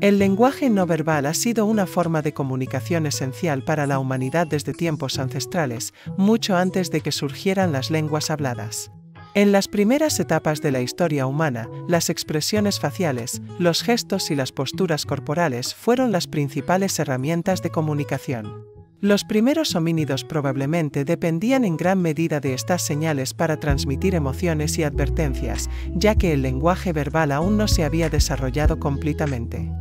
El lenguaje no verbal ha sido una forma de comunicación esencial para la humanidad desde tiempos ancestrales, mucho antes de que surgieran las lenguas habladas. En las primeras etapas de la historia humana, las expresiones faciales, los gestos y las posturas corporales fueron las principales herramientas de comunicación. Los primeros homínidos probablemente dependían en gran medida de estas señales para transmitir emociones y advertencias, ya que el lenguaje verbal aún no se había desarrollado completamente.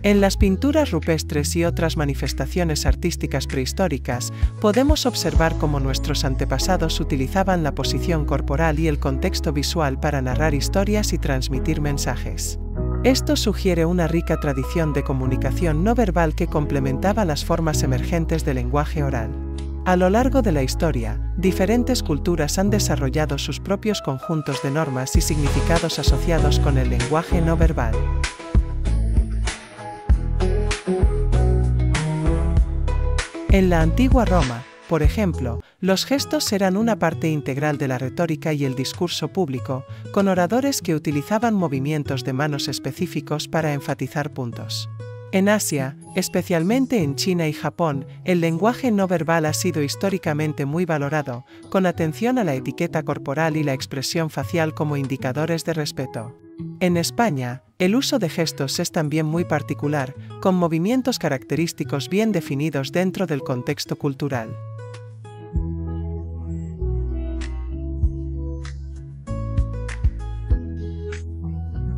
En las pinturas rupestres y otras manifestaciones artísticas prehistóricas, podemos observar cómo nuestros antepasados utilizaban la posición corporal y el contexto visual para narrar historias y transmitir mensajes. Esto sugiere una rica tradición de comunicación no verbal que complementaba las formas emergentes del lenguaje oral. A lo largo de la historia, diferentes culturas han desarrollado sus propios conjuntos de normas y significados asociados con el lenguaje no verbal. En la antigua Roma, por ejemplo, los gestos eran una parte integral de la retórica y el discurso público, con oradores que utilizaban movimientos de manos específicos para enfatizar puntos. En Asia, especialmente en China y Japón, el lenguaje no verbal ha sido históricamente muy valorado, con atención a la etiqueta corporal y la expresión facial como indicadores de respeto. En España, el uso de gestos es también muy particular, con movimientos característicos bien definidos dentro del contexto cultural.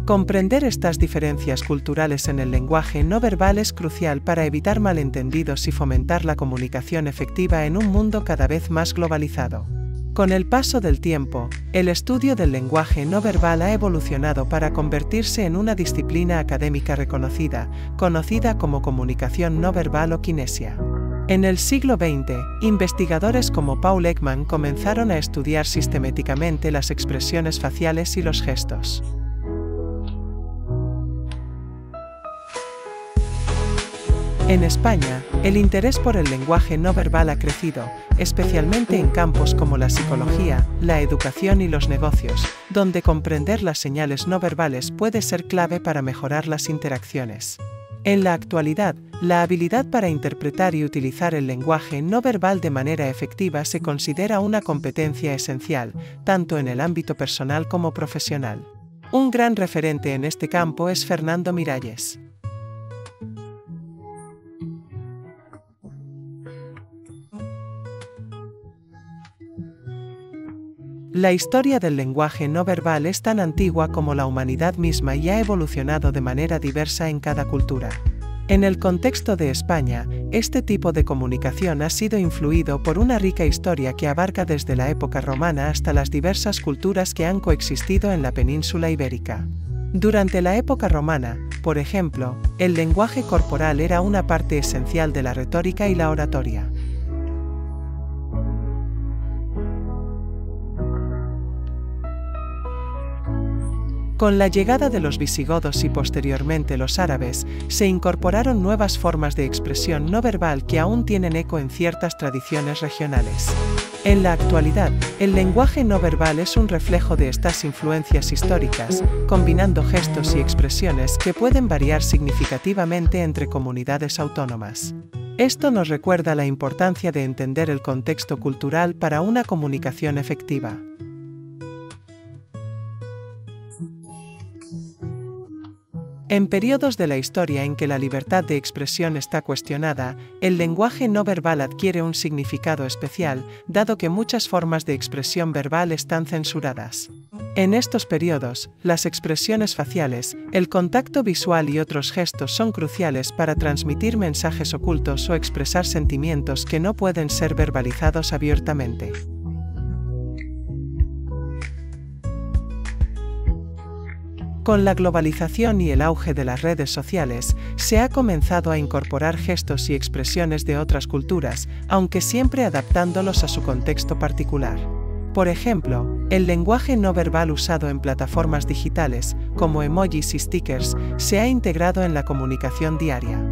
Comprender estas diferencias culturales en el lenguaje no verbal es crucial para evitar malentendidos y fomentar la comunicación efectiva en un mundo cada vez más globalizado. Con el paso del tiempo, el estudio del lenguaje no verbal ha evolucionado para convertirse en una disciplina académica reconocida, conocida como comunicación no verbal o kinesia. En el siglo XX, investigadores como Paul Ekman comenzaron a estudiar sistemáticamente las expresiones faciales y los gestos. En España, el interés por el lenguaje no verbal ha crecido, especialmente en campos como la psicología, la educación y los negocios, donde comprender las señales no verbales puede ser clave para mejorar las interacciones. En la actualidad, la habilidad para interpretar y utilizar el lenguaje no verbal de manera efectiva se considera una competencia esencial, tanto en el ámbito personal como profesional. Un gran referente en este campo es Fernando Miralles. La historia del lenguaje no verbal es tan antigua como la humanidad misma y ha evolucionado de manera diversa en cada cultura. En el contexto de España, este tipo de comunicación ha sido influido por una rica historia que abarca desde la época romana hasta las diversas culturas que han coexistido en la península ibérica. Durante la época romana, por ejemplo, el lenguaje corporal era una parte esencial de la retórica y la oratoria. Con la llegada de los visigodos y posteriormente los árabes, se incorporaron nuevas formas de expresión no verbal que aún tienen eco en ciertas tradiciones regionales. En la actualidad, el lenguaje no verbal es un reflejo de estas influencias históricas, combinando gestos y expresiones que pueden variar significativamente entre comunidades autónomas. Esto nos recuerda la importancia de entender el contexto cultural para una comunicación efectiva. En periodos de la historia en que la libertad de expresión está cuestionada, el lenguaje no verbal adquiere un significado especial, dado que muchas formas de expresión verbal están censuradas. En estos periodos, las expresiones faciales, el contacto visual y otros gestos son cruciales para transmitir mensajes ocultos o expresar sentimientos que no pueden ser verbalizados abiertamente. Con la globalización y el auge de las redes sociales, se ha comenzado a incorporar gestos y expresiones de otras culturas, aunque siempre adaptándolos a su contexto particular. Por ejemplo, el lenguaje no verbal usado en plataformas digitales, como emojis y stickers, se ha integrado en la comunicación diaria.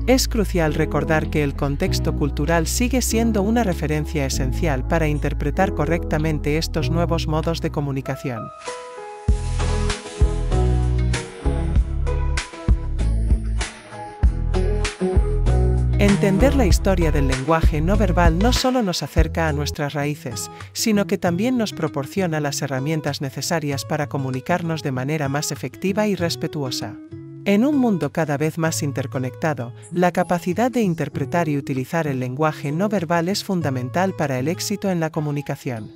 Es crucial recordar que el contexto cultural sigue siendo una referencia esencial para interpretar correctamente estos nuevos modos de comunicación. Entender la historia del lenguaje no verbal no solo nos acerca a nuestras raíces, sino que también nos proporciona las herramientas necesarias para comunicarnos de manera más efectiva y respetuosa. En un mundo cada vez más interconectado, la capacidad de interpretar y utilizar el lenguaje no verbal es fundamental para el éxito en la comunicación.